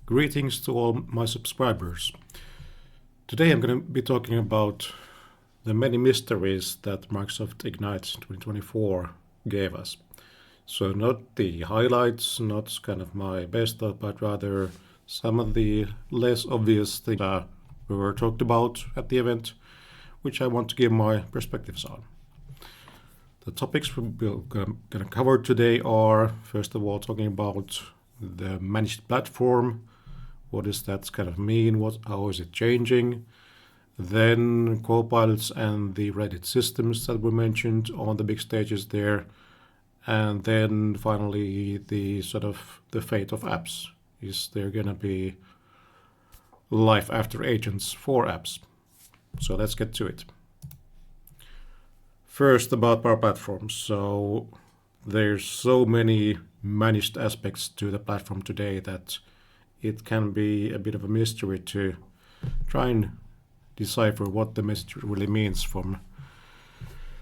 Greetings to all my subscribers. Today I'm going to be talking about the many mysteries that Microsoft Ignite 2024 gave us. So not the highlights, not kind of my best thought, but rather some of the less obvious things that were talked about at the event, which I want to give my perspectives on. The topics we're going to cover today are, first of all, talking about the managed platform. What does that kind of mean? How is it changing? Then Copilots and the Reddit systems that were mentioned on the big stages there. And then finally the fate of apps. Is there going to be life after agents for apps? So let's get to it. First, about Power Platform. So there's so many managed aspects to the platform today that it can be a bit of a mystery to try and decipher what the message really means from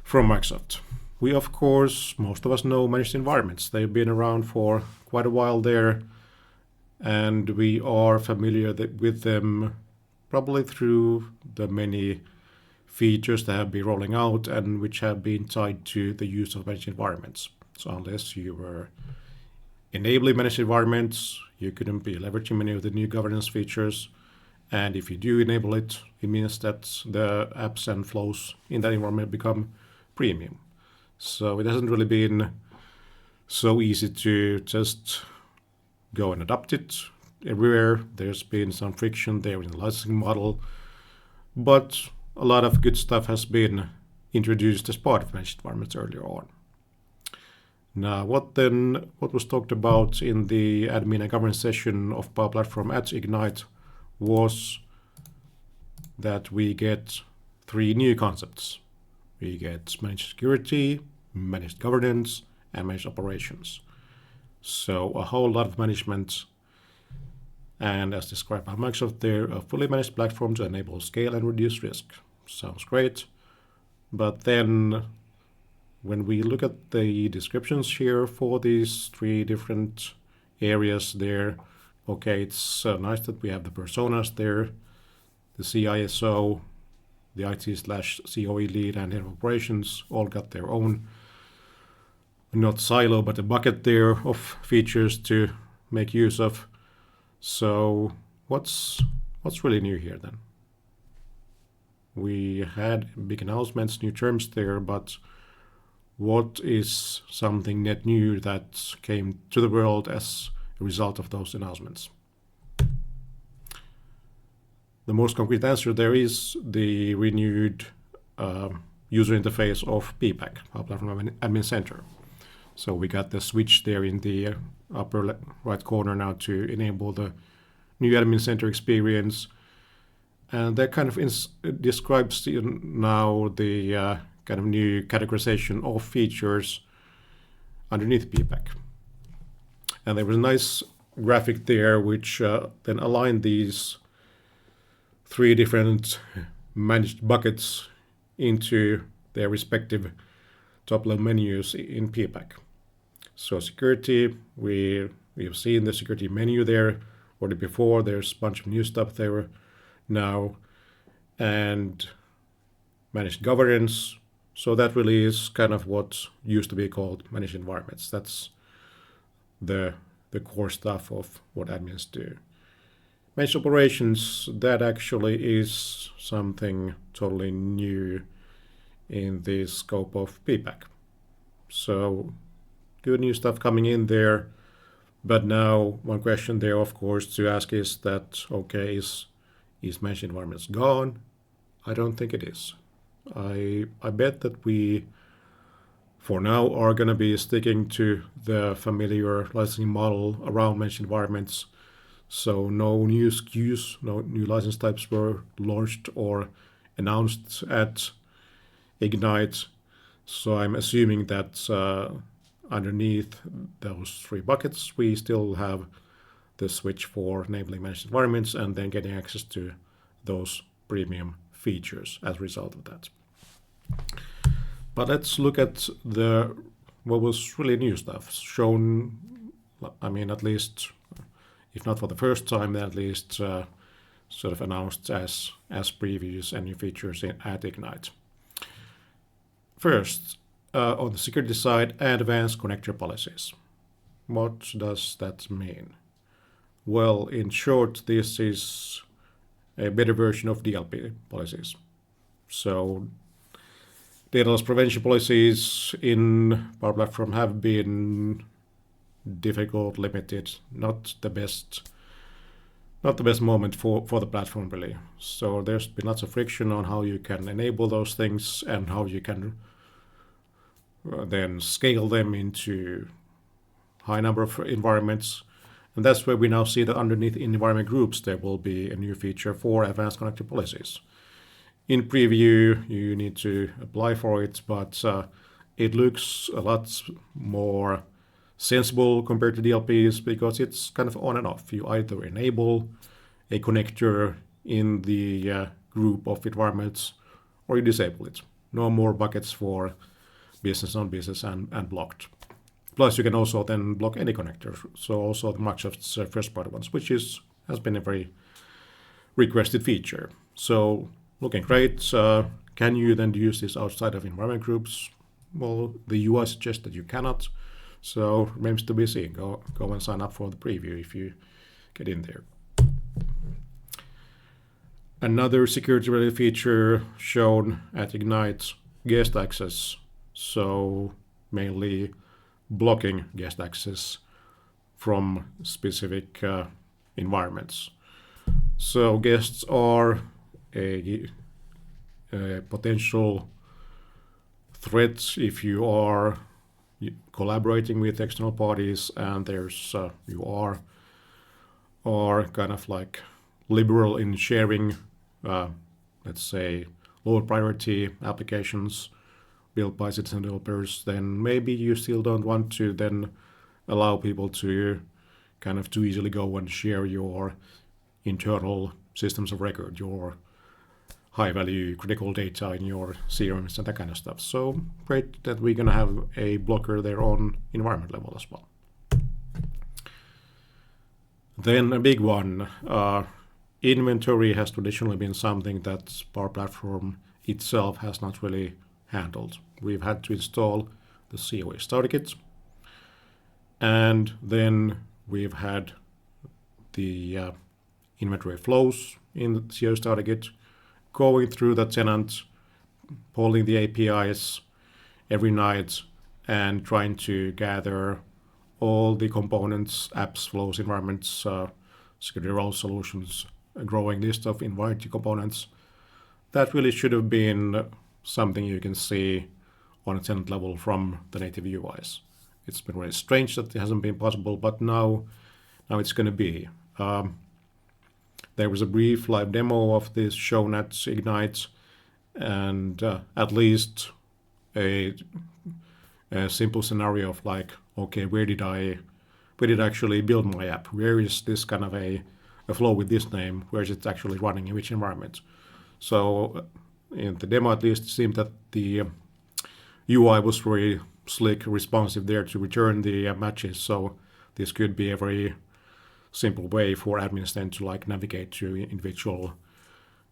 Microsoft. We, of course, most of us know managed environments. They've been around for quite a while there, and we are familiar with them probably through the many features that have been rolling out and which have been tied to the use of managed environments. So unless you were enabling managed environments, you couldn't be leveraging many of the new governance features. And if you do enable it, it means that the apps and flows in that environment become premium. So it hasn't really been so easy to just go and adopt it everywhere. There's been some friction there in the licensing model, but a lot of good stuff has been introduced as part of managed environments earlier on. Now, what was talked about in the admin and governance session of Power Platform at Ignite was that we get three new concepts. We get managed security, managed governance, and managed operations. So a whole lot of management, and as described by Microsoft, they're a fully managed platform to enable scale and reduce risk. Sounds great, but then when we look at the descriptions here for these three different areas there, okay, it's nice that we have the personas there, the CISO, the IT/COE lead, and head of operations all got their own, not silo, but a bucket there of features to make use of. So what's really new here then? We had big announcements, new terms there, but what is something net new that came to the world as a result of those announcements? The most concrete answer there is the renewed user interface of PPAC, Power Platform Admin Center. So we got the switch there in the upper right corner now to enable the new Admin Center experience. And that kind of describes now the kind of new categorization of features underneath PPAC. And there was a nice graphic there which then aligned these three different managed buckets into their respective top-level menus in PPAC. So security, we've seen the security menu there already before. There's a bunch of new stuff there now. And managed governance, so that really is kind of what used to be called managed environments. That's the core stuff of what admins do. Managed operations, that actually is something totally new in the scope of PPAC. So good new stuff coming in there. But now one question there, of course, to ask is that, okay, is managed environments gone? I don't think it is. I bet that we, for now, are going to be sticking to the familiar licensing model around managed environments. So no new SKUs, no new license types were launched or announced at Ignite. So I'm assuming that underneath those three buckets, we still have the switch for enabling managed environments and then getting access to those premium features as a result of that. But let's look at what was really new stuff shown, at least if not for the first time, then at least sort of announced as previews and new features at Ignite. First, on the security side, advanced connector policies. What does that mean? Well, in short, this is a better version of DLP policies. So data loss prevention policies in Power Platform have been difficult, limited, not the best moment for the platform really. So there's been lots of friction on how you can enable those things and how you can then scale them into high number of environments. And that's where we now see that underneath environment groups, there will be a new feature for advanced connector policies. In preview, you need to apply for it, but it looks a lot more sensible compared to DLPs because it's kind of on and off. You either enable a connector in the group of environments or you disable it. No more buckets for business, non-business, and blocked. Plus, you can also then block any connector, so also the Microsoft's first-party ones, which has been a very requested feature. So looking great. Can you then use this outside of environment groups? Well, the UI suggests that you cannot, so remains to be seen. Go and sign up for the preview if you get in there. Another security-related feature shown at Ignite, guest access. So mainly blocking guest access from specific environments. So guests are a potential threat if you are collaborating with external parties and there's you are kind of like liberal in sharing, let's say, lower priority applications built by citizen developers, then maybe you still don't want to then allow people to kind of too easily go and share your internal systems of record, your high value critical data in your CRMs and that kind of stuff. So great that we're going to have a blocker there on environment level as well. Then a big one, inventory has traditionally been something that Power Platform itself has not really handled. We've had to install the COA starter kit, and then we've had the inventory flows in the COA starter kit, going through the tenant, polling the APIs every night, and trying to gather all the components, apps, flows, environments, security role solutions, a growing list of environment components. That really should have been something you can see on a tenant level from the native UIs. It's been really strange that it hasn't been possible, but now it's going to be. There was a brief live demo of this shown at Ignite, and at least a simple scenario of like, okay, where did I actually build my app? Where is this kind of a flow with this name? Where is it actually running in which environment? So in the demo, at least, it seemed that the UI was very slick, responsive there to return the matches. So this could be a very simple way for admins then to like navigate to individual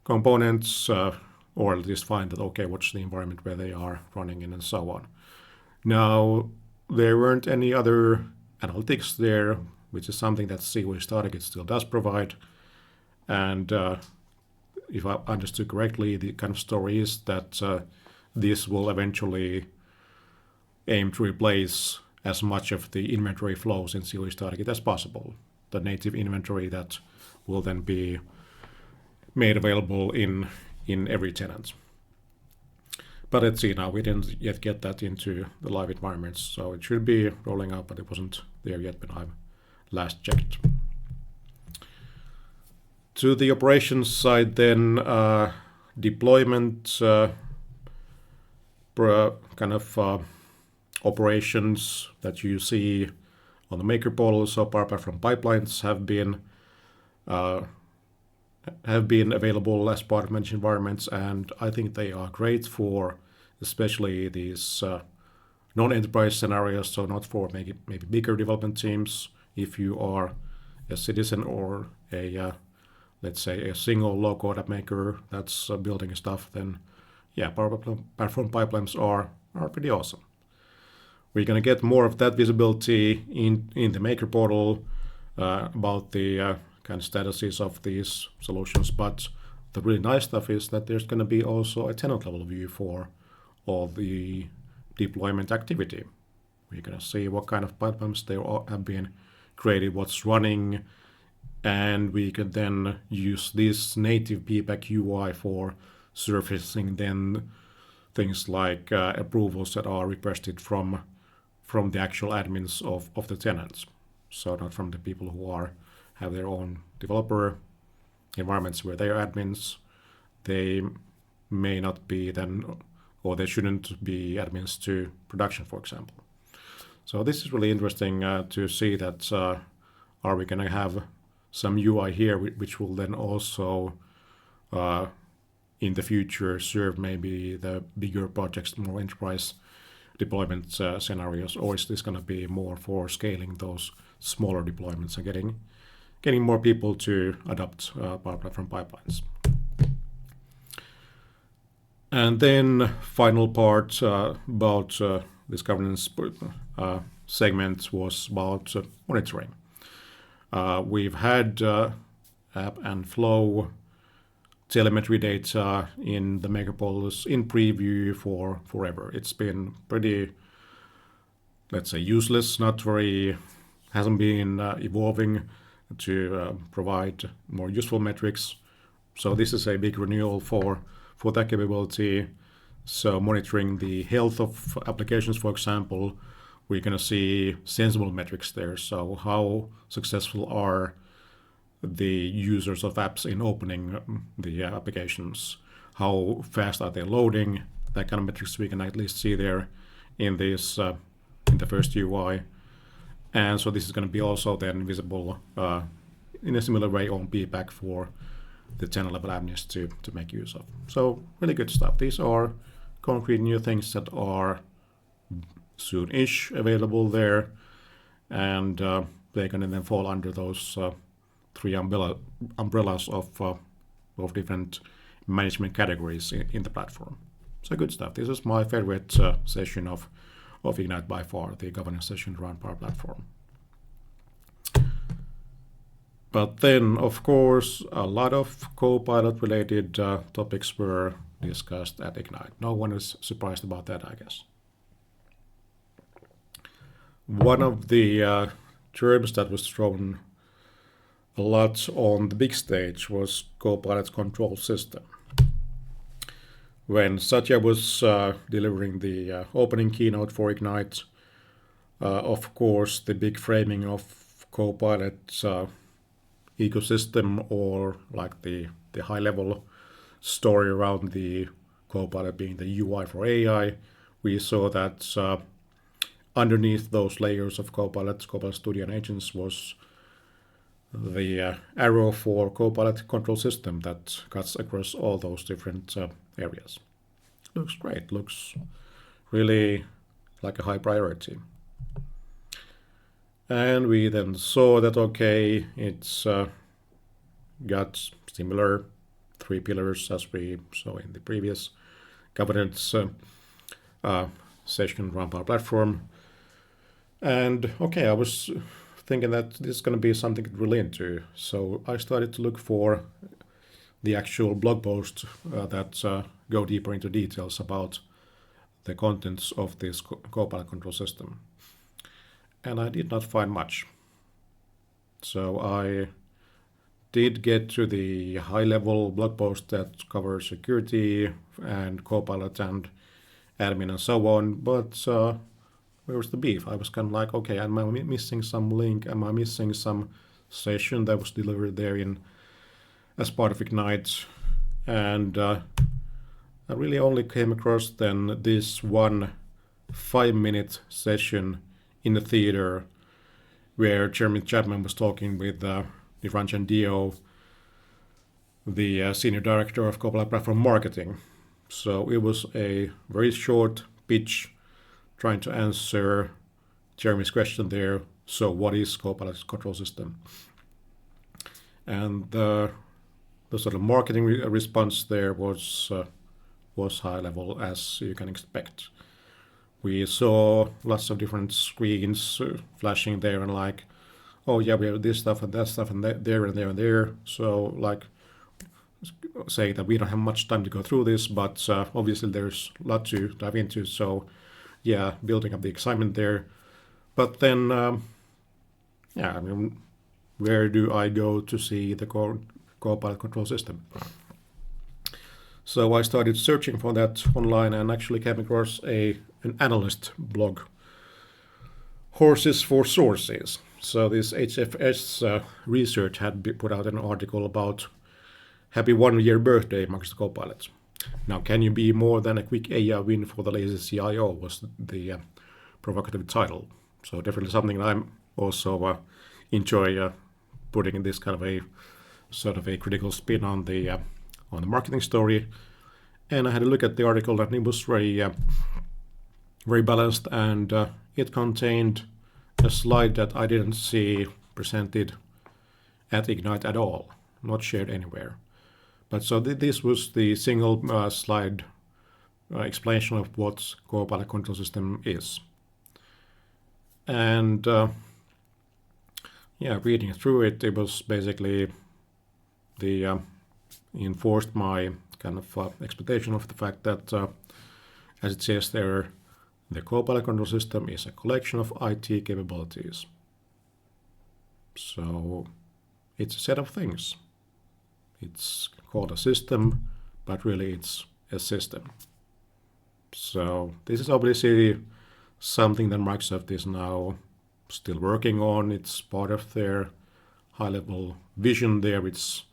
components, or at least find that, okay, what's the environment where they are running in and so on. Now, there weren't any other analytics there, which is something that COA Starter Kit still does provide. And if I understood correctly, the kind of story is that this will eventually aim to replace as much of the inventory flows in COA Starter Kit as possible. The native inventory that will then be made available in every tenant. But let's see now, we didn't yet get that into the live environments, so it should be rolling out, but it wasn't there yet when I last checked. To the operations side then, deployment kind of operations that you see on the Maker portal, so Power Platform pipelines have been available as part of managed environments, and I think they are great for especially these non-enterprise scenarios, so not for maybe bigger development teams. If you are a citizen or let's say a single low-code app maker that's building stuff, then yeah, Power Platform pipelines are pretty awesome. We're going to get more of that visibility in the Maker portal about the kind of statuses of these solutions. But the really nice stuff is that there's going to be also a tenant level view for all the deployment activity. We're going to see what kind of pipelines there have been created, what's running, and we can then use this native PPAC UI for surfacing then things like approvals that are requested from the actual admins of the tenants. So not from the people who have their own developer environments where they're admins. They may not be then, or they shouldn't be admins to production, for example. So this is really interesting to see that are we going to have some UI here which will then also in the future serve maybe the bigger projects, more enterprise deployment scenarios, or is this going to be more for scaling those smaller deployments and getting more people to adopt Power Platform pipelines? And then final part about this governance segment was about monitoring. We've had app and flow telemetry data in the Maker portals in preview for forever. It's been pretty, let's say, useless, hasn't been evolving to provide more useful metrics. So this is a big renewal for that capability. So monitoring the health of applications, for example, we're going to see sensible metrics there. So how successful are the users of apps in opening the applications? How fast are they loading? That kind of metrics we can at least see there in this in the first UI. And so this is going to be also then visible in a similar way on PPAC for the channel level admins to make use of. So really good stuff. These are concrete new things that are soon-ish available there, and they're going to then fall under those three umbrellas of different management categories in the platform. So good stuff. This is my favorite session of Ignite by far, the governance session around Power Platform. But then, of course, a lot of Copilot related topics were discussed at Ignite. No one is surprised about that, I guess. One of the terms that was thrown a lot on the big stage was Copilot's control system. When Satya was delivering the opening keynote for Ignite, of course, the big framing of Copilot's ecosystem, or like the high-level story around the Copilot being the UI for AI, we saw that underneath those layers of Copilot Studio and agents was the arrow for Copilot control system that cuts across all those different areas. Looks great, looks really like a high priority. And we then saw that, okay, it's got similar three pillars as we saw in the previous governance session around Power Platform. And okay, I was thinking that this is going to be something to drill into. So I started to look for the actual blog posts that go deeper into details about the contents of this Copilot control system. And I did not find much. So I did get to the high-level blog post that covers security and Copilot and admin and so on, but where was the beef? I was kind of like, okay, am I missing some link? Am I missing some session that was delivered there as part of Ignite? And I really only came across then this one 5-minute session in the theater where Jeremy Chapman was talking with Niranjan Dio, the senior director of Copilot Platform Marketing. So it was a very short pitch trying to answer Jeremy's question there. So what is Copilot's control system? and the sort of marketing response there was high level, as you can expect. We saw lots of different screens flashing there, and like, oh yeah, we have this stuff and that stuff and there and there and there. So like saying that we don't have much time to go through this, but obviously there's a lot to dive into. So yeah, building up the excitement there. But then, yeah, I mean, where do I go to see the Copilot control system? So I started searching for that online and actually came across an analyst blog, Horses for Sources. So this HFS research had put out an article about happy 1-year birthday amongst the Copilots. Now, can you be more than a quick AI win for the lazy CIO was the provocative title. So definitely something I'm also enjoy putting in this kind of a sort of a critical spin on the marketing story. And I had a look at the article, and it was very balanced, and it contained a slide that I didn't see presented at Ignite at all, not shared anywhere. But so this was the single slide explanation of what Copilot control system is. And yeah, reading through it, it was basically enforced my kind of expectation of the fact that, as it says there, the Copilot control system is a collection of IT capabilities. So it's a set of things. It's called a system, but really it's a system. So this is obviously something that Microsoft is now still working on. It's part of their high-level vision there. It's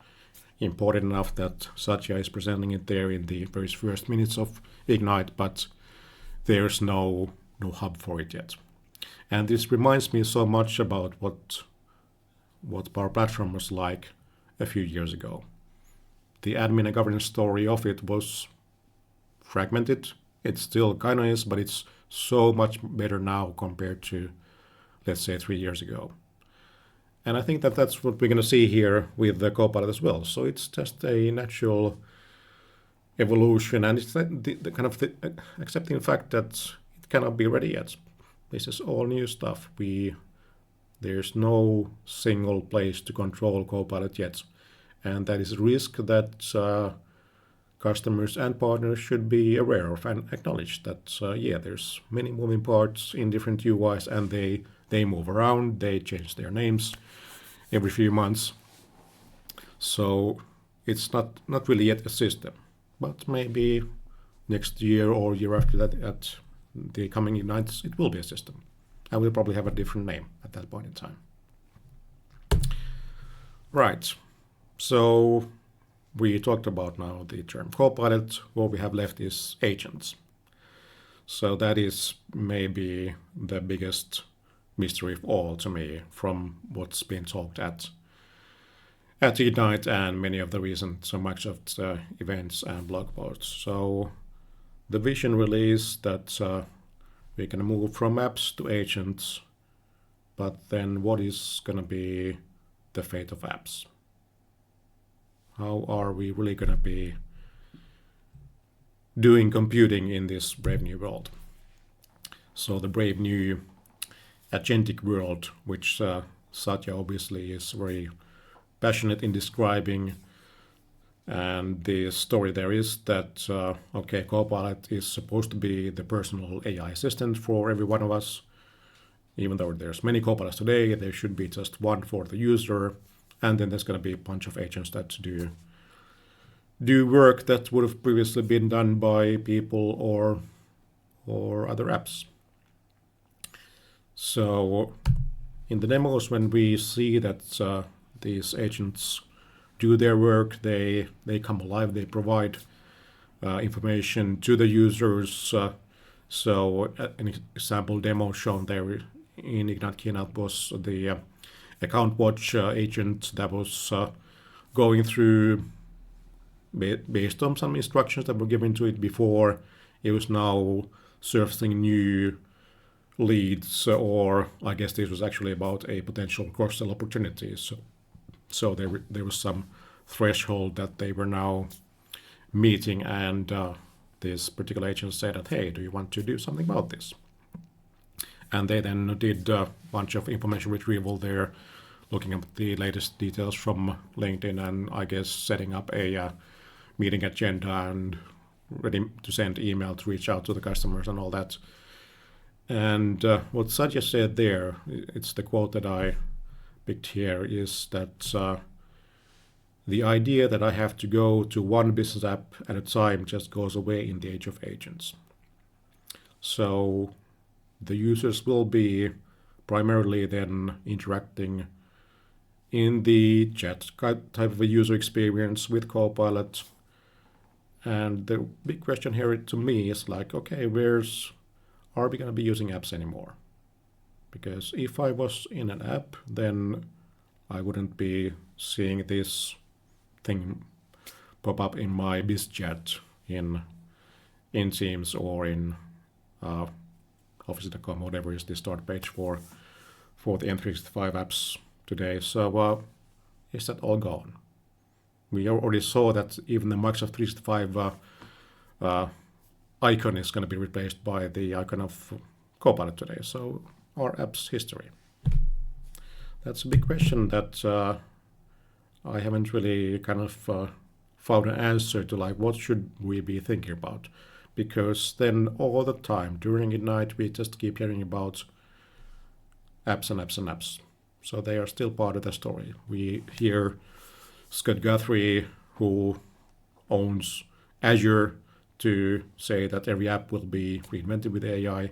important enough that Satya is presenting it there in the very first minutes of Ignite, but there's no hub for it yet. And this reminds me so much about what Power Platform was like a few years ago. The admin and governance story of it was fragmented. It still kind of is, but it's so much better now compared to, let's say, 3 years ago. And I think that that's what we're going to see here with the Copilot as well. So it's just a natural evolution, and it's the kind of accepting the fact that it cannot be ready yet. This is all new stuff. There's no single place to control Copilot yet. And that is a risk that customers and partners should be aware of and acknowledge that, yeah, there's many moving parts in different UIs, and they move around, they change their names every few months. So it's not really yet a system, but maybe next year or year after that, at the coming Ignites, it will be a system. And we'll probably have a different name at that point in time. Right. So we talked about now the term Copilot. What we have left is agents. So that is maybe the biggest mystery of all to me from what's been talked at Ignite and many of the recent Microsoft events and blog posts. So the vision really is that we can move from apps to agents, but then what is going to be the fate of apps? How are we really going to be doing computing in this brave new world? So the brave new agentic world, which Satya obviously is very passionate in describing. And the story there is that, okay, Copilot is supposed to be the personal AI assistant for every one of us. Even though there's many Copilots today, there should be just one for the user. And then there's going to be a bunch of agents that do work that would have previously been done by people or other apps. So in the demos, when we see that these agents do their work, they come alive, they provide information to the users. So an example demo shown there in Ignite Keynote was the Account Watch agent that was going through, based on some instructions that were given to it before, it was now surfacing new leads, or I guess this was actually about a potential cross-sell opportunity. So So there was some threshold that they were now meeting, and this particular agent said that, hey, do you want to do something about this? And they then did a bunch of information retrieval there, looking at the latest details from LinkedIn, and I guess setting up a meeting agenda and ready to send email to reach out to the customers and all that. And what Satya said there, it's the quote that I picked here, is that the idea that I have to go to one business app at a time just goes away in the age of agents. So the users will be primarily then interacting in the chat type of a user experience with Copilot. And the big question here to me is like, okay, are we going to be using apps anymore? Because if I was in an app, then I wouldn't be seeing this thing pop up in my biz chat in Teams or in Office.com, whatever is the start page for the M365 apps today. So is that all gone? We already saw that even the Microsoft 365 icon is going to be replaced by the icon of Copilot today. So our apps history. That's a big question that I haven't really kind of found an answer to, like, what should we be thinking about? Because then all the time during the night we just keep hearing about apps and apps and apps. So they are still part of the story. We hear Scott Guthrie, who owns Azure, to say that every app will be reinvented with AI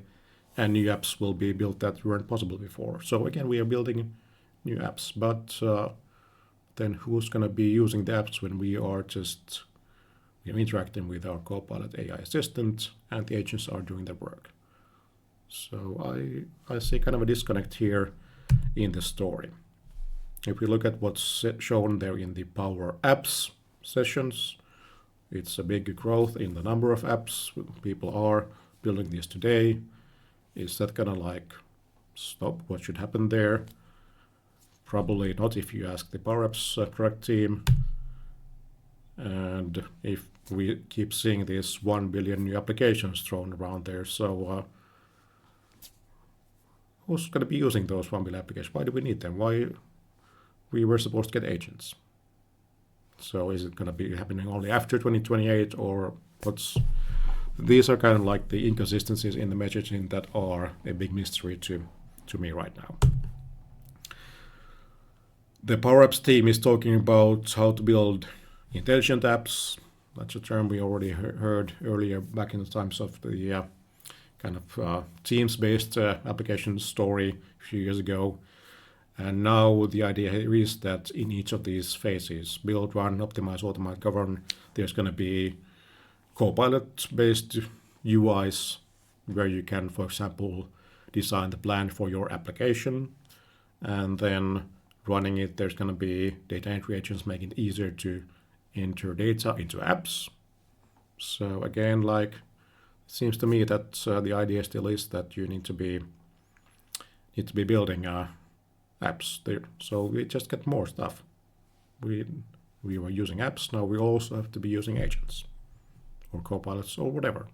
and new apps will be built that weren't possible before. So again, we are building new apps, but then who's going to be using the apps when we are just interacting with our Copilot AI assistant and the agents are doing the work? So I see kind of a disconnect here in the story. If we look at what's shown there in the Power Apps sessions, it's a big growth in the number of apps. People are building this today. Is that gonna like stop? What should happen there? Probably not if you ask the Power Apps product team. And if we keep seeing these 1 billion new applications thrown around there, so who's going to be using those 1 billion applications? Why do we need them? Why we were supposed to get agents? So is it going to be happening only after 2028, or what's? These are kind of like the inconsistencies in the messaging that are a big mystery to me right now. The Power Apps team is talking about how to build intelligent apps. That's a term we already heard earlier back in the times of the kind of Teams-based application story a few years ago. And now the idea here is that in each of these phases, build, run, optimize, automate, govern, there's going to be Copilot-based UIs where you can, for example, design the plan for your application, and then running it, there's going to be data entry agents making it easier to enter data into apps. So again, like, it seems to me that the idea still is that you need to be building apps there. So we just get more stuff. We were using apps, now we also have to be using agents or copilots or whatever.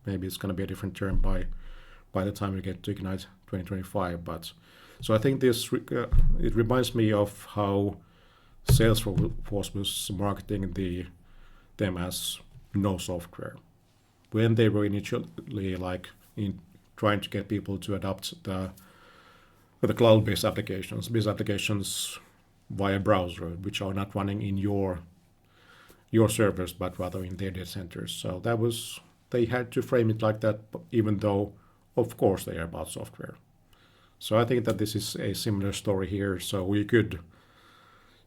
Maybe it's going to be a different term by the time we get to Ignite 2025. But so I think this it reminds me of how Salesforce was marketing them as no software when they were initially like in trying to get people to adopt the cloud-based applications, business applications via browser, which are not running in your servers, but rather in their data centers. So they had to frame it like that, even though, of course, they are about software. So I think that this is a similar story here. So you could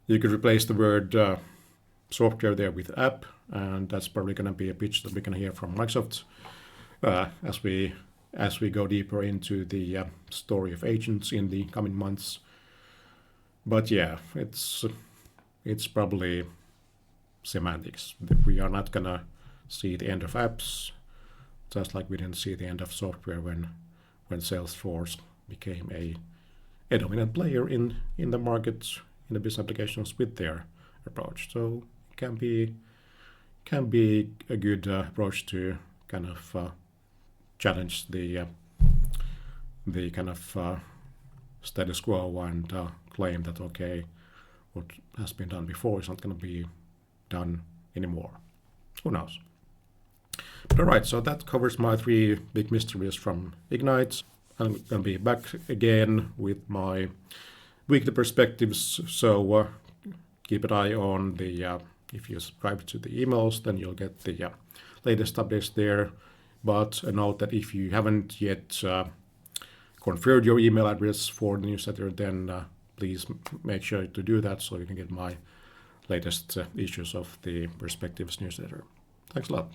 replace the word software there with app, and that's probably going to be a pitch that we can hear from Microsoft as we go deeper into the story of agents in the coming months. But yeah, it's probably semantics. We are not going to see the end of apps, just like we didn't see the end of software when Salesforce became a dominant player in the market in the business applications with their approach. So it can be a good approach to kind of challenge the kind of status quo and claim that okay, what has been done before is not going to be done anymore. Who knows? But all right, so that covers my 3 big mysteries from Ignite. I'm going to be back again with my weekly perspectives. So keep an eye on the, if you subscribe to the emails, then you'll get the latest updates there. But a note that if you haven't yet configured your email address for the newsletter, then please make sure to do that so you can get my latest issues of the Perspectives newsletter. Thanks a lot.